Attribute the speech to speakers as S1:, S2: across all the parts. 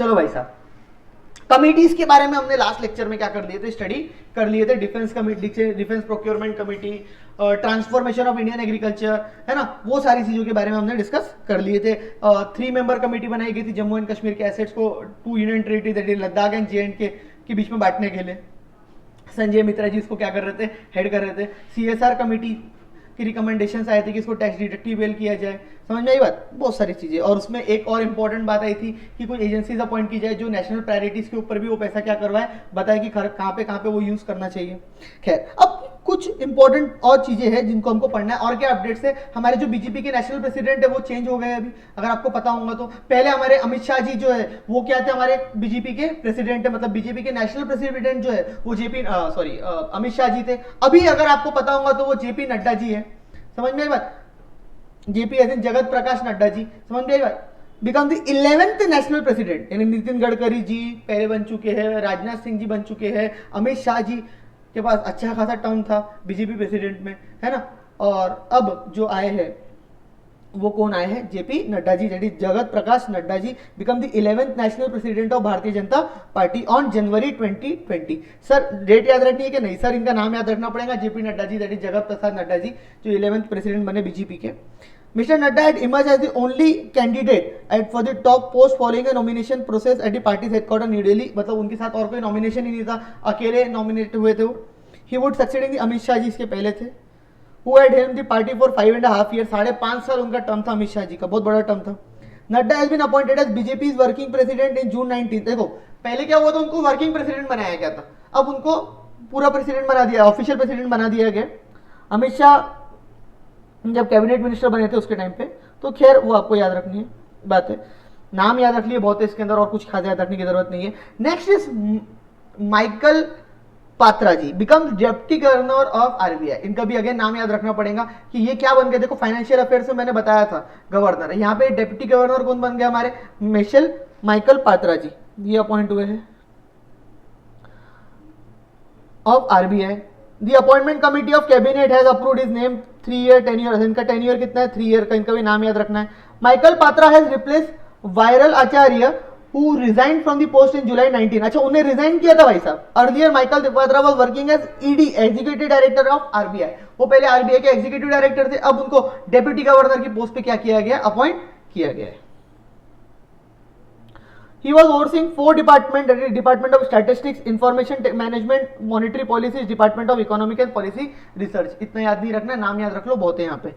S1: चलो भाई साहब, कमिटीज के बारे में हमने लास्ट लेक्चर में क्या कर लिए थे, स्टडी कर लिए थे। Defence committee, defence procurement committee, transformation of Indian agriculture, है ना, वो सारी चीजों के बारे में हमने डिस्कस कर लिए थे। 3 मेंबर कमेटी बनाई गई थी जम्मू एंड कश्मीर के एसेट्स को 2 union territory that is Ladakh and J K बीच में बांटने के लिए। संजय मित्रा जी इसको क्या कर रहे थे, हेड कर रहे थे। सीएसआर कमेटी की रिकमेंडेशंस आए थे कि इसको टैक्स डिडक्टिबल किया जाए, समझ में आई बात, बहुत सारी चीजें। और उसमें एक और इंपॉर्टेंट बात आई थी कि कुछ एजेंसीज अपॉइंट की जाए जो नेशनल प्रायोरिटीज के ऊपर भी वो पैसा क्या करवाए, बताए कि कहाँ पे वो यूज करना चाहिए। खैर, अब कुछ इंपॉर्टेंट और चीजें हैं जिनको हमको पढ़ना है। और क्या अपडेट्स है, हमारे जो बीजेपी के नेशनल प्रेसिडेंट है वो चेंज हो गए अभी, अगर आपको पता होगा तो। पहले हमारे अमित शाह जी जो है वो क्या थे, हमारे बीजेपी के प्रेसिडेंट है, मतलब बीजेपी के नेशनल प्रेसिडेंट जो है वो अमित शाह जी थे। अभी अगर आपको पता होगा तो वो जेपी नड्डा जी है, समझ में आई बात, जेपी एज इन जगत प्रकाश नड्डा जी, समझ में आई बात, become the 11th national president. यानी नितिन गडकरी जी पहले बन चुके हैं, राजनाथ सिंह जी बन चुके हैं, अमित शाह जी के पास अच्छा खासा टर्म था बीजेपी प्रेसिडेंट में, है ना। और अब जो आए हैं वो कौन आए हैं, JP Nadda ji, that is Jagat Prakash Nadda ji, become the 11th national president of Bharatiya Janata Party on January 2020। Sir date याद रखनी है कि नहीं सर, इनका नाम याद रखना पड़ेगा, जेपी नड्डा जी, दैट इज जगत प्रसाद नड्डा जी, जो 11th प्रेसिडेंट बने बीजेपी के। Mr. Nadda had emerged as the only candidate for the top post following a nomination process at the party's headquarters New Delhi। मतलब उनके साथ और कोई नॉमिनेशन ही नहीं था, अकेले नॉमिनेट हुए थे वो। He would succeeding the Amit Shah ji इसके पहले थे, who had helmed the party for 5.5 years। 5.5 साल उनका टर्म था अमित शाह जी का, बहुत बड़ा टर्म था। Nadda has been appointed as BJP's working president in June 19। देखो पहले क्या हुआ था, उनको वर्किंग प्रेसिडेंट बनाया गया था, अब उनको पूरा प्रेसिडेंट बना दिया, ऑफिशियल प्रेसिडेंट बना दिया गया। अमित शाह जब कैबिनेट मिनिस्टर बने थे उसके टाइम पे, तो खैर वो आपको याद रखनी है बात है, नाम याद रख लिए बहुत है इसके अंदर, और कुछ खास याद रखने की जरूरत नहीं है। Next is Michael Patra ji, become deputy governor of RBI. इनका भी अगेन नाम याद रखना पड़ेगा कि ये क्या बन गए। देखो फाइनेंशियल अफेयर्स में मैंने बताया था गवर्नर, यहाँ पे डिप्टी गवर्नर कौन बन गया, हमारे माइकल पात्रा जी, ये अपॉइंट हुए हैं of RBI. The appointment committee of cabinet has approved his name 3 year tenure। इनका टेन्योर कितना है, 3 ईयर का, इनका भी नाम याद रखना है। Michael Patra has replace Viral Acharya who resign from the post in July 19। अच्छा उन्हें रिजाइन किया था भाई साहब। Earlier Michael Patra was working as ED, executive director of RBI. वो पहले आरबीआई के एग्जीक्यूटिव डायरेक्टर थे, अब उनको डेप्यूटी गवर्नर की पोस्ट पे क्या किया गया, अपॉइंट किया गया है। He was overseeing 4 departments, that is Department of Statistics, Information Management, Monetary Policies, Department of Economic and Policy Research। इतना याद नहीं रखना, नाम याद रख लो, बहुत है यहाँ पे।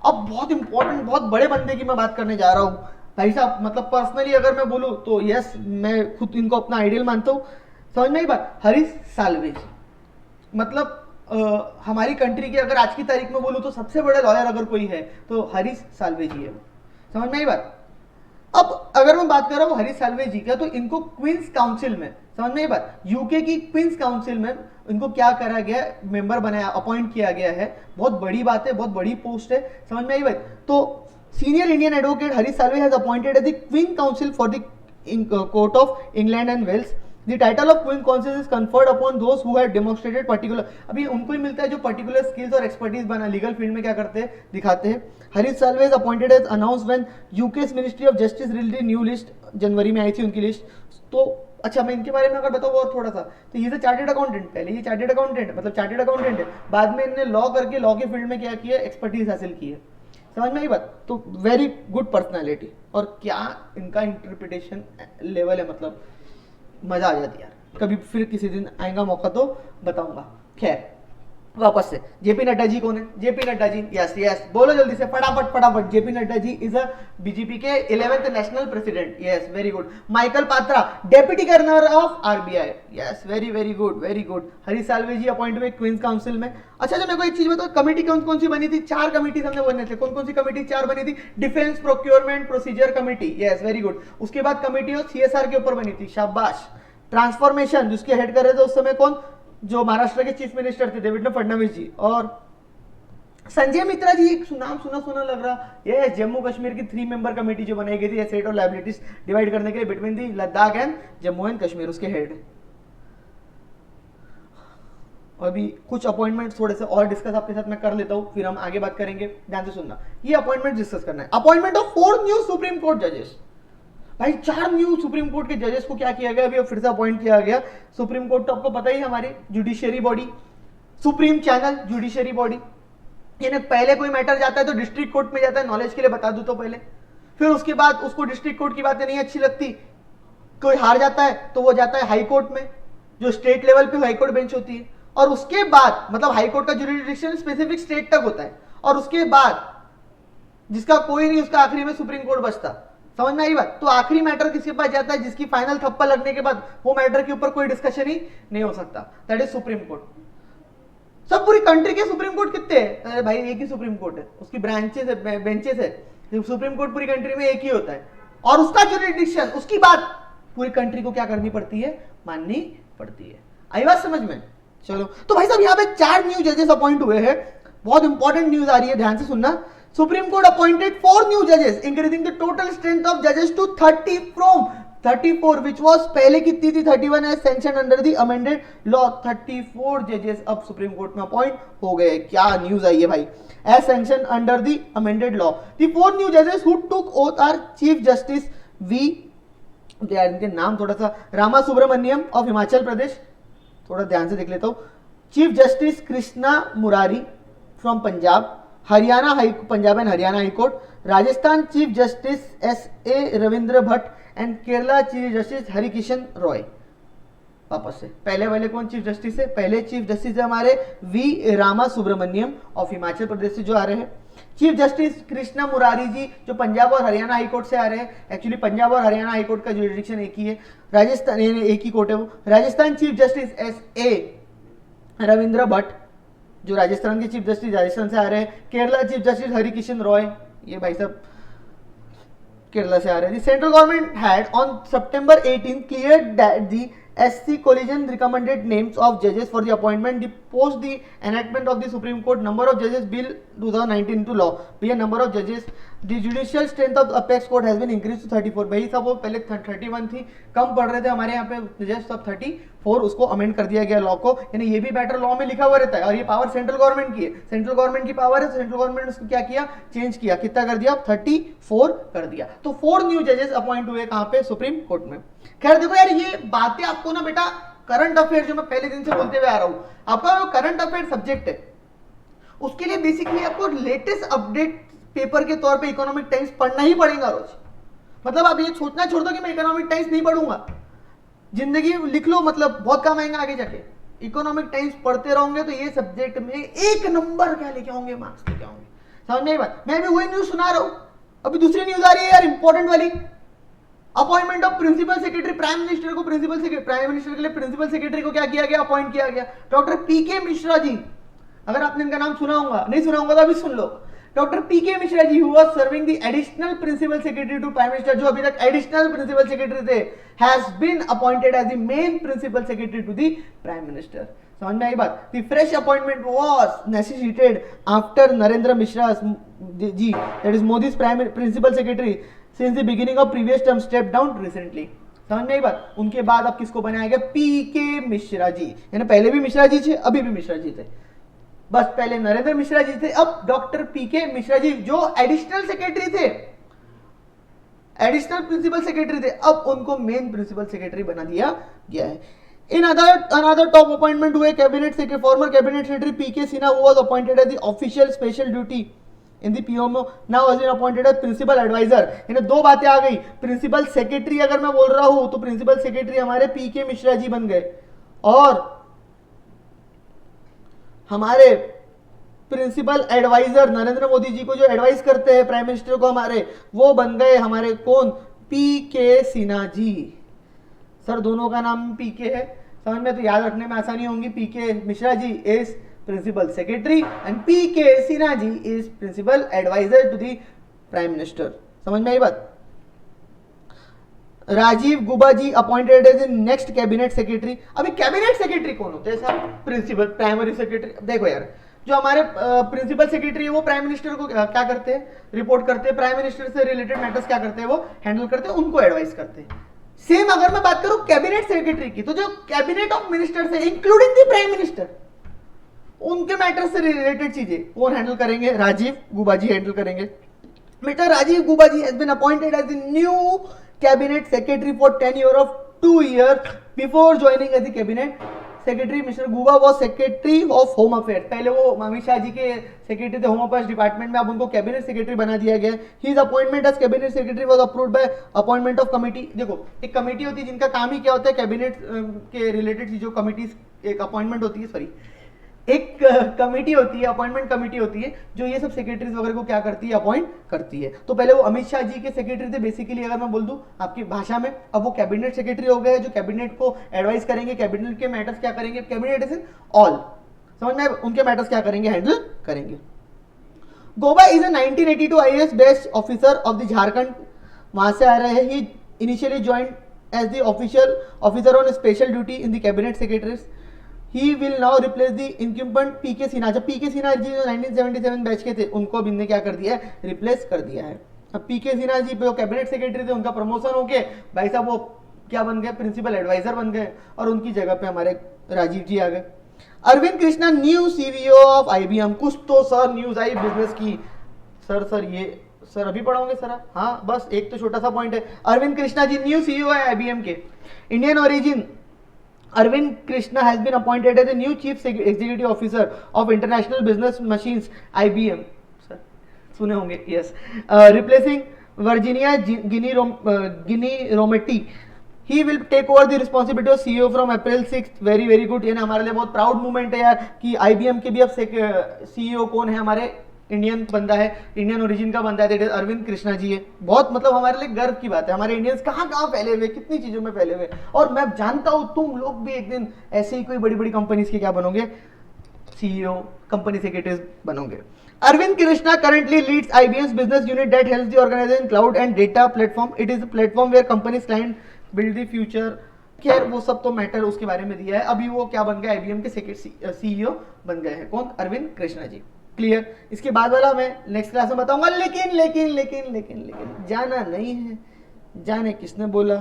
S1: अब बहुत इंपॉर्टेंट, बहुत बड़े बंदे की मैं बात करने जा रहा हूँ भाई साहब, मतलब पर्सनली अगर मैं बोलूँ तो यस, मैं खुद इनको अपना आइडियल मानता हूँ, समझ में आई बात। हरीश साल्वे जी, मतलब हमारी कंट्री के अगर आज की तारीख में बोलूँ तो सबसे बड़े लॉयर अगर कोई है तो हरीश साल्वे जी है, समझ में आई बात। अब अगर मैं बात कर रहा हूँ हरीश साल्वे जी का, तो इनको क्वींस काउंसिल में, समझ में ये बात, यूके की क्वींस काउंसिल में इनको क्या करा गया, मेंबर बनाया, अपॉइंट किया गया है। बहुत बड़ी बात है, बहुत बड़ी पोस्ट है, समझ में आई बात। तो senior Indian advocate Harish Salve has appointed as the Queen counsel for the court of England and Wales. The title of Queen Counsel is conferred upon those who have demonstrated particular, अभी उनको ही मिलता है जो पर्टिकुलर स्किल्स और expertise बना legal field में क्या करते हैं, दिखाते हैं। Harish Salve is appointed as announce when UK's ministry of justice release new list, जनवरी में आई थी उनकी लिस्ट। तो अच्छा मैं इनके बारे में अगर बताऊँ और थोड़ा सा, तो ये चार्टेड अकाउंटेंट, पहले ये चार्टेड अकाउंटेंट मतलब चार्टेड अकाउंटेंट है, बाद में इन्होंने लॉ करके लॉ के फील्ड में क्या किया, एक्सपर्टीज हासिल की है, समझ में आई बात। तो वेरी गुड पर्सनैलिटी, और क्या इनका इंटरप्रिटेशन लेवल है, मतलब मजा आ जाती है यार। कभी फिर किसी दिन आएगा मौका तो बताऊंगा। खैर वापस से, जेपी नड्डा जी कौन है, जेपी नड्डा जी, यस यस बोलो जल्दी से, फटाफट फटाफट। JP Nadda ji is a BJP के 11th national president, yes very good. Michael Patra deputy governor of RBI, yes very very good very good. Harish Salve ji appoint हुए क्वींस काउंसिल में। अच्छा मेरे को एक चीज बताओ, कमेटी कौन कौन सी बनी थी, 4 कमेटी हमने बने थे, कौन कौन सी कमेटी 4 बनी थी, defence procurement procedure committee, yes very good. उसके बाद कमेटी ऑफ सीएसआर के ऊपर बनी थी, शाबाश। ट्रांसफॉर्मेशन जिसके हेड कर रहे थे उस समय कौन, जो महाराष्ट्र के चीफ मिनिस्टर थे देवेंद्र फडणवीस जी। और संजय मित्रा जी, एक नाम सुना सुना लग रहा, ये जम्मू कश्मीर की 3 मेंबर कमेटी जो बनाई गई थी एसेट और लायबिलिटीज डिवाइड करने के लिए between the Ladakh and Jammu and Kashmir, उसके हेड। अभी कुछ अपॉइंटमेंट थोड़े से और डिस्कस आपके साथ मैं कर लेता हूं, फिर हम आगे बात करेंगे, ध्यान से सुनना। ये अपॉइंटमेंट डिस्कस करना है। Appointment of 4 new supreme court जजेस। भाई 4 न्यू सुप्रीम कोर्ट के जजेस को क्या किया गया, अभी फिर से अपॉइंट किया गया। सुप्रीम कोर्ट तो आपको पता ही है हमारी judiciary body, supreme channel judiciary body, यानी पहले कोई मैटर जाता है तो डिस्ट्रिक्ट कोर्ट में जाता है, नॉलेज के लिए बता दूं तो पहले, फिर उसके बाद उसको डिस्ट्रिक्ट कोर्ट की बातें नहीं अच्छी लगती, कोई हार जाता है तो वो जाता है हाई कोर्ट में, जो स्टेट लेवल पे हाई कोर्ट बेंच होती है, और उसके बाद मतलब हाई कोर्ट का जुरिडिक्शन स्पेसिफिक स्टेट तक होता है, और उसके बाद जिसका कोई नहीं उसका आखिरी में सुप्रीम कोर्ट बचता। समझ में आई बात? तो आखिरी मैटर किसके पास जाता है, जिसकी फाइनल थप्पा लगने के बाद वो मैटर के ऊपर कोई डिस्कशन ही नहीं हो सकता, दैट इज सुप्रीम कोर्ट। सब पूरी कंट्री के सुप्रीम कोर्ट कितने हैं? अरे भाई एक ही सुप्रीम कोर्ट है, उसकी ब्रांचेस है, बेंचेस है, सुप्रीम कोर्ट पूरी कंट्री में एक ही होता है, और उसका जुरिडिक्शन, उसकी बात पूरी कंट्री को क्या करनी पड़ती है, माननी पड़ती है। आई बात समझ में? चलो, तो भाई साहब यहाँ पे 4 न्यू जजेस अपॉइंट हुए हैं, बहुत इंपॉर्टेंट न्यूज आ रही है, ध्यान से सुनना। सुप्रीम कोर्ट अपॉइंटेड 4 न्यू जजेस increasing the total strength of जजेस टू 30 फ्रॉम 34 which was पहले कितनी थी 31 as sanctioned under the amended law। 34 जजेस अब सुप्रीम कोर्ट में अपॉइंट हो गए। क्या न्यूज आई है भाई, as sanctioned under the amended law। the 4 new judges who took oath are chief justice V, इनके नाम थोड़ा सा, रामा सुब्रमण्यम ऑफ हिमाचल प्रदेश, थोड़ा ध्यान से देख लेता हूं, chief justice Krishna Murari from Punjab, Haryana high Punjab and Haryana high court, Rajasthan chief justice S A Ravindra Bhatt and Kerala chief justice Harikishan Roy. वापस से पहले वाले कौन चीफ जस्टिस है, पहले चीफ जस्टिस है हमारे वी रामा सुब्रमण्यम ऑफ हिमाचल प्रदेश से जो आ रहे हैं, चीफ जस्टिस कृष्णा मुरारी जी जो पंजाब और हरियाणा हाई कोर्ट से आ रहे हैं। एक्चुअली पंजाब और हरियाणा हाई कोर्ट का जुरिडिक्शन एक ही है, राजस्थान एक ही कोर्ट है वो। Rajasthan chief justice S A Ravindra Bhatt जो राजस्थान के चीफ जस्टिस राजस्थान से आ रहे हैं। केरला चीफ जस्टिस हरिकिशन रॉय, ये भाई साहब केरला से आ रहे हैं। Central government had on September 18 cleared that the SC coalition recommended names of judges for the appointment post the enactment of the Supreme Court number of judges bill 2019 into law। भैया number of judges, the judicial strength of apex court has been increased to 34। भाई साहब वो पहले 31 थी, कम पढ़ रहे थे हमारे यहाँ पे जजेस, अब 34 उसको अमेंड कर दिया गया लॉ को, यानी ये भी मैटर लॉ में लिखा हुआ रहता है, और ये पावर सेंट्रल गवर्नमेंट की है, सेंट्रल गवर्नमेंट की पावर है, सेंट्रल गवर्नमेंट ने उसको क्या किया, चेंज किया, कितना कर दिया, 34 कर दिया। तो 4 न्यू जजेस अपॉइंट हुए कहाँ पे, सुप्रीम कोर्ट में। खैर देखो यार, ये बातें आपको ना बेटा करंट अफेयर जो मैं पहले दिन से बोलते हुए आ रहा हूं, आपका जो करंट अफेयर सब्जेक्ट है उसके लिए बेसिकली आपको लेटेस्ट अपडेट पेपर के तौर पे इकोनॉमिक टाइम्स पढ़ना ही पड़ेगा रोज। मतलब आप ये सोचना छोड़ दो कि मैं इकोनॉमिक टाइम्स नहीं पढ़ूंगा, जिंदगी लिख लो, मतलब बहुत काम आएगा आगे जाके। इकोनॉमिक टाइम्स पढ़ते रहोगे तो ये सब्जेक्ट में 1 नंबर क्या लेके आओगे, मार्क्स लेके आओगे। समझ में आई बात? मैं भी वही न्यूज सुना रहा हूं, अभी दूसरी न्यूज आ रही है यार इंपॉर्टेंट वाली, appointment of principal secretary, prime minister को प्रिंसिपल सेक्रेटरी, प्राइम मिनिस्टर के लिए प्रिंसिपल सेक्रेटरी को क्या किया गया, अपॉइंट किया गया, डॉक्टर पीके मिश्रा जी। अगर आपने इनका नाम सुना होगा, नहीं सुना होगा तो अभी सुन लो। Doctor PK Mishra ji who was serving the additional principal secretary to prime minister, जो अभी तक एडिशनल प्रिंसिपल सेक्रेटरी थे, has been appointed as the main principal secretary to the prime minister. समझ में आई बात? The fresh appointment was necessitated after Narendra Mishra ji, that is Modi's prime principal secretary since the beginning of previous term stepped down recently। समझ में आई बात? उनके बाद अब किसको बनाया गया, पीके मिश्रा जी, यानी पहले भी मिश्रा जी थे, अभी भी मिश्रा जी थे, बस पहले नरेंद्र मिश्रा जी थे, अब डॉक्टर पीके मिश्रा जी जो एडिशनल सेक्रेटरी थे, एडिशनल प्रिंसिपल सेक्रेटरी थे, अब उनको मेन प्रिंसिपल सेक्रेटरी बना दिया गया है। इन अनदर टॉप अपॉइंटमेंट हुए cabinet secretary, former cabinet secretary PK Sinha who was appointed as the official special duty in the PMO now has been appointed as principal advisor. यानी 2 बातें आ गई, प्रिंसिपल सेक्रेटरी अगर मैं बोल रहा हूं तो प्रिंसिपल सेक्रेटरी हमारे पीके मिश्रा जी बन गए, और हमारे प्रिंसिपल एडवाइजर नरेंद्र मोदी जी को जो एडवाइस करते हैं प्राइम मिनिस्टर को हमारे, वो बन गए हमारे कौन, पीके सिन्हा जी। सर दोनों का नाम पीके है, समझ में तो याद रखने में आसानी होंगी। PK Mishra ji is principal secretary and PK Sinha ji is principal adviser to the prime minister. समझ में आई बात? Rajiv Gauba ji appointed as next cabinet secretary. अभी कैबिनेट सेक्रेटरी कौन होते हैं साहब, प्रिंसिपल प्राइमरी सेक्रेटरी। देखो यार, जो हमारे प्रिंसिपल सेक्रेटरी है वो प्राइम मिनिस्टर को क्या करते हैं, रिपोर्ट करते हैं, प्राइम मिनिस्टर से रिलेटेड मैटर्स क्या करते हैं, वो हैंडल करते हैं, उनको एडवाइस करते हैं। सेम अगर मैं बात करूं कैबिनेट सेक्रेटरी की, तो जो कैबिनेट ऑफ मिनिस्टर्स है इंक्लूडिंग द प्राइम मिनिस्टर, उनके मैटर से रिलेटेड चीजें कौन हैंडल करेंगे, राजीव गुबा जी हैंडल करेंगे। Mister Rajiv Gauba ji has been appointed as the new cabinet secretary for tenure of 2 years before joining as the cabinet secretary. Mr. Guba was secretary of home affairs. पहले वो अमित शाह जी के secretary थे home affairs department में, अब उनको cabinet secretary बना दिया गया. His appointment as cabinet secretary was approved by appointment of committee. देखो एक कमेटी होती है जिनका काम ही क्या होता है, कैबिनेट के रिलेटेड जो कमिटीज एक अपॉइंटमेंट होती है, सॉरी एक कमेटी होती है, अपॉइंटमेंट कमेटी होती है जो ये सब सेक्रेटरीज वगैरह को क्या करती है, अपॉइंट करती है. तो पहले वो अमित शाह जी के सेक्रेटरी थे बेसिकली, अगर मैं बोल दूं आपकी भाषा में. अब वो कैबिनेट सेक्रेटरी हो गए जो कैबिनेट को एडवाइस करेंगे, कैबिनेट के मैटर्स क्या करेंगे, कैबिनेट इज इन ऑल, समझ में, उनके मैटर्स क्या करेंगे, हैंडल करेंगे. Gauba is a 1982 IAS best officer of the Jharkhand, वहां से आ रहे हैं. He initially join as the official officer on special duty in the cabinet secretaries. He will now replace the incumbent PK Sinha. जब पीके सिन्हा जी जो 1977 बैच के थे उनको अब इनने क्या कर दिया है, रिप्लेस कर दिया है. अब पीके सिन्हा जी जो कैबिनेट सेक्रेटरी थे उनका प्रमोशन होके भाई साहब वो क्या बन गए, प्रिंसिपल एडवाइजर बन गए, और उनकी जगह पे हमारे राजीव जी आ गए. Arvind Krishna new CEO of IBM. कुछ तो सर न्यूज आई बिजनेस की. सर ये सर अभी पढ़ाओगे सर आप? हाँ बस एक तो छोटा सा पॉइंट है. अरविंद कृष्णा जी न्यू सीईओ है आईबीएम के, Indian origin. Arvind Krishna has been appointed as the new Chief Executive Officer of International Business Machines (IBM). Sir, सुने होंगे, yes. Replacing Virginia Ginny Rometty. He will take over the responsibility of CEO from April 6th. Very very good. ये ना हमारे लिए बहुत proud moment है यार कि IBM के भी अब CEO कौन है, हमारे इंडियन बंदा है, इंडियन ओरिजिन का बंदा है, अरविंद कृष्णा जी है. बहुत मतलब हमारे लिए गर्व की बात है. हमारे इंडियंस कहाँ कहाँ फैले हुए, कितनी चीजों में फैले हुए, और मैं जानता हूँ तुम लोग भी एक दिन ऐसे ही कोई बड़ी बड़ी कंपनीज के क्या बनोगे, सीईओ, कंपनी सेक्रेटरीज बनोगे. Arvind Krishna currently leads IBM's business unit that helps the organization cloud and data platform. It is a platform where companies client build the future. खैर वो सब तो मैटर उसके बारे में दिया है. अभी वो क्या बन गए, IBM के सीईओ बन गए हैं. कौन, अरविंद कृष्णा जी. क्लियर. इसके बाद वाला मैं नेक्स्ट क्लास में बताऊंगा. लेकिन लेकिन लेकिन लेकिन लेकिन जाना नहीं है. जाने किसने बोला,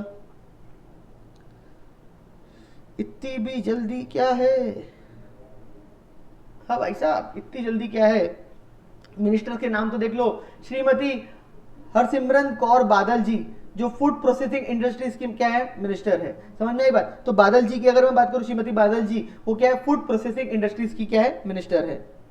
S1: इतनी भी जल्दी क्या है. हाँ भाई साहब इतनी जल्दी क्या है. मिनिस्टर के नाम तो देख लो. श्रीमती हरसिमरत कौर बादल जी जो फूड प्रोसेसिंग इंडस्ट्रीज की क्या है, मिनिस्टर है. समझ में आई बात. तो बादल जी की अगर मैं बात करूं, श्रीमती बादल जी वो क्या है, फूड प्रोसेसिंग इंडस्ट्रीज की क्या है, मिनिस्टर है.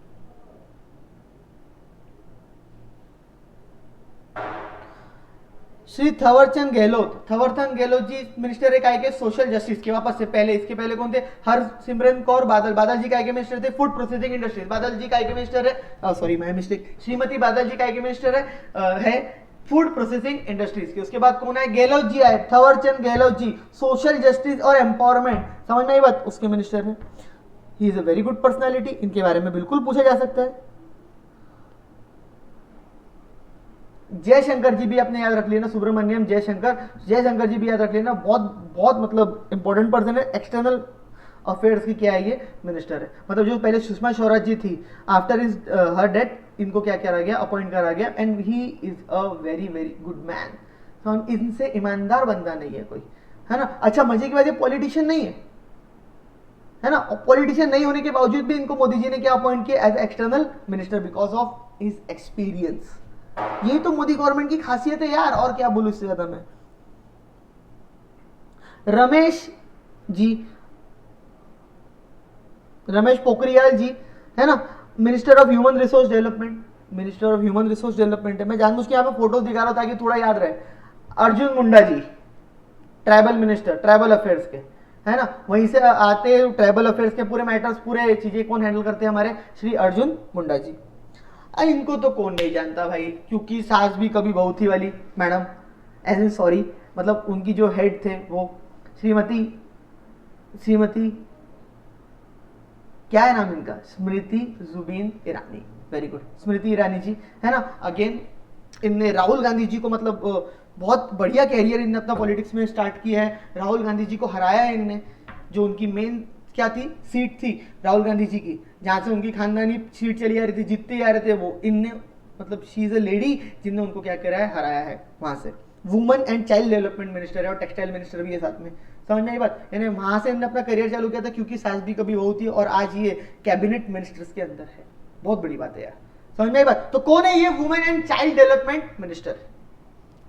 S1: श्री थवरचंद गहलोत जी मिनिस्टर है काय के, सोशल जस्टिस के. वापस से पहले, इसके पहले कौन थे, हरसिमरत कौर बादल जी काय के मिनिस्टर थे, फूड प्रोसेसिंग इंडस्ट्रीज. बादल जी काय के मिनिस्टर है, सॉरी माय मिस्टेक, श्रीमती बादल जी काय के मिनिस्टर है फूड प्रोसेसिंग इंडस्ट्रीज के. उसके बाद कौन है, गहलोत जी आए, थवरचंद गहलोत जी, सोशल जस्टिस और एम्पावरमेंट. समझ में आई बात, उसके मिनिस्टर है. He is a very good personality. इनके बारे में बिल्कुल पूछा जा सकता है. जयशंकर जी भी आपने याद रख लेना, सुब्रमण्यम जयशंकर जी भी याद रख लेना. बहुत बहुत मतलब इंपॉर्टेंट पर्सन है. एक्सटर्नल अफेयर्स की क्या है, ये मिनिस्टर है. मतलब जो पहले सुषमा स्वराज जी थी, आफ्टर इज हर डेथ इनको क्या करा गया, अपॉइंट करा गया. And he is a very very good man. तो इनसे ईमानदार बंदा नहीं है कोई, है ना. अच्छा मजे की बात ये पॉलिटिशियन नहीं है ना. पॉलिटिशियन नहीं होने के बावजूद भी इनको मोदी जी ने क्या अपॉइंट किया, as external minister, because of his experience. यही तो मोदी गवर्नमेंट की खासियत है यार, और क्या बोलूं इससे ज्यादा मैं. रमेश पोखरियाल जी है ना, minister of human resource development है. मैं जानबूझ के यहाँ पे फोटो दिखा रहा हूं ताकि थोड़ा याद रहे. Arjun Munda ji tribal minister, tribal affairs के, है ना. वहीं से आते ट्राइबल अफेयर्स के पूरे मैटर्स, पूरे चीजें कौन हैंडल करते हैं, हमारे श्री अर्जुन मुंडा जी. इनको तो कौन नहीं जानता भाई, क्योंकि सास भी कभी बहू थी वाली मैडम, एज इन सॉरी मतलब उनकी जो हेड थे वो श्रीमती क्या है नाम इनका, स्मृति जुबिन ईरानी. वेरी गुड, स्मृति ईरानी जी, है ना. अगेन इनने राहुल गांधी जी को मतलब बहुत बढ़िया कैरियर इनने अपना पॉलिटिक्स में स्टार्ट किया है. राहुल गांधी जी को हराया है इनने. जो उनकी मेन क्या थी, सीट थी राहुल गांधी जी की, जहां से उनकी खानदानी सीट चली आ रही थी, जीतते जा रहे थे वो, इनने मतलब शी इज अ लेडी जिनने उनको क्या करा है, हराया है वहां से. Women and child development minister है और टेक्सटाइल मिनिस्टर भी है साथ में. समझ में आई बात. यानी वहां से इन्होंने अपना करियर चालू किया था, क्योंकि सास भी कभी बहू थी, और आज ये कैबिनेट मिनिस्टर्स के अंदर है. बहुत बड़ी बात है यार. समझ में आई बात. तो कौन है ये women and child development minister,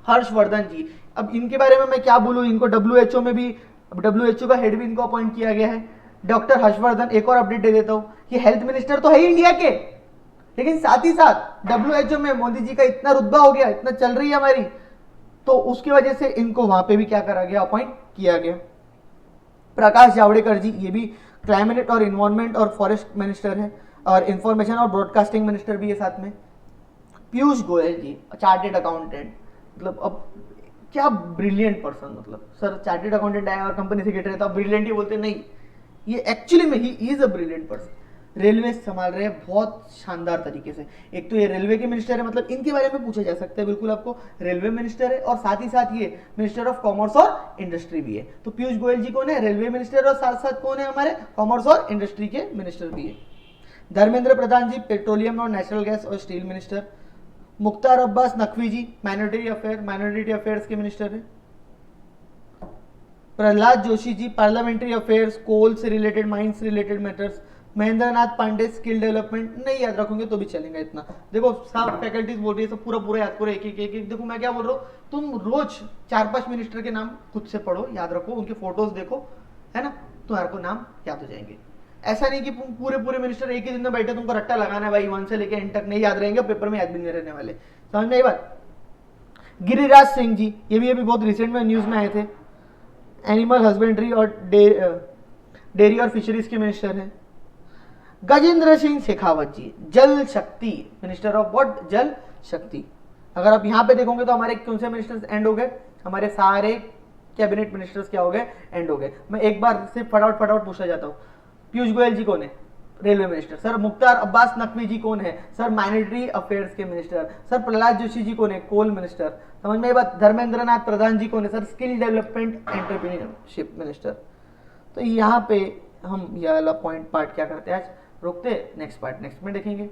S1: Harshvardhan ji. अब इनके बारे में मैं क्या बोलूँ, इनको WHO में भी, WHO का हेड भी इनको अपॉइंट किया गया है। डॉक्टर हर्षवर्धन, एक और अपडेट दे देता हूँ कि हेल्थ मिनिस्टर तो है ही इंडिया के, लेकिन साथ ही साथ WHO में मोदी जी का इतना रुतबा हो गया, इतना चल रही है हमारी, तो उसकी वजह से इनको वहां पे भी क्या करा गया, अपॉइंट किया गया। प्रकाश जावड़ेकर जी, ये भी क्लाइमेट और इन्वायरमेंट और फॉरेस्ट मिनिस्टर है, और इंफॉर्मेशन और ब्रॉडकास्टिंग मिनिस्टर भी है साथ में। पीयूष गोयल जी, चार्टेड अकाउंटेंट, मतलब अब क्या ब्रिलियंट पर्सन, मतलब सर चार्टेड अकाउंटेंट आया और कंपनी सेक्रेटरी था, ब्रिलियंट ही बोलते नहीं, ये एक्चुअली में he is a brilliant person. Railway संभाल रहे हैं बहुत शानदार तरीके से। एक तो ये रेलवे के मिनिस्टर है, मतलब इनके बारे में पूछा जा सकता है बिल्कुल आपको, रेलवे मिनिस्टर है और साथ ही साथ ये मिनिस्टर ऑफ कॉमर्स और इंडस्ट्री भी है। तो पीयूष गोयल जी कौन है, रेलवे मिनिस्टर, और साथ साथ कौन है, हमारे कॉमर्स और इंडस्ट्री के मिनिस्टर भी है। धर्मेंद्र प्रधान जी, पेट्रोलियम और नेचुरल गैस और स्टील मिनिस्टर। मुख्तार अब्बास नकवी जी, माइनॉरिटी अफेयर्स के मिनिस्टर है। प्रहलाद जोशी जी, पार्लियामेंट्री अफेयर्स, कोल से रिलेटेड, माइंस से related matters. Mahendra Nath Pandey, skill development, नहीं याद रखोगे तो भी चलेगा इतना। देखो सब फैकल्टीज बोल रही है, सब पूरा पूरा याद करो, एक। देखो मैं क्या बोल रहा हूँ, तुम रोज 4-5 मिनिस्टर के नाम खुद से पढ़ो, याद रखो, उनके फोटोज देखो, है ना, तुम्हारे को नाम याद हो जाएंगे। ऐसा नहीं कि पूरे मिनिस्टर एक ही दिन में बैठे तुमको रट्टा लगाना है भाई, 1 से लेकर एंड तक नहीं याद रहेंगे, पेपर में याद भी नहीं रहने वाले, समझ में आई बात। गिरिराज सिंह जी, ये भी अभी बहुत रिसेंट में न्यूज में आए थे, एनिमल हस्बेंड्री और डेयरी और फिशरीज के मिनिस्टर हैं। गजेंद्र सिंह शेखावत जी, जल शक्ति मिनिस्टर ऑफ व्हाट, जल शक्ति। अगर आप यहाँ पे देखोगे तो हमारे कौन से मिनिस्टर्स एंड हो गए, हमारे सारे कैबिनेट मिनिस्टर्स क्या हो गए, एंड हो गए। मैं एक बार सिर्फ फटाफट पूछा जाता हूँ, पीयूष गोयल जी कौन है, railway minister. Sir Mukhtar Abbas Naqvi ji कौन है, सर माइनॉरिटी अफेयर्स के मिनिस्टर। सर प्रहलाद जोशी जी कौन है, कोल मिनिस्टर, समझ में बात। धर्मेंद्र नाथ प्रधान जी कौन है, sir skill development entrepreneurship minister. तो यहाँ पे हम यह वाला पॉइंट पार्ट क्या करते हैं, आज रोकते, नेक्स्ट पार्ट नेक्स्ट में देखेंगे।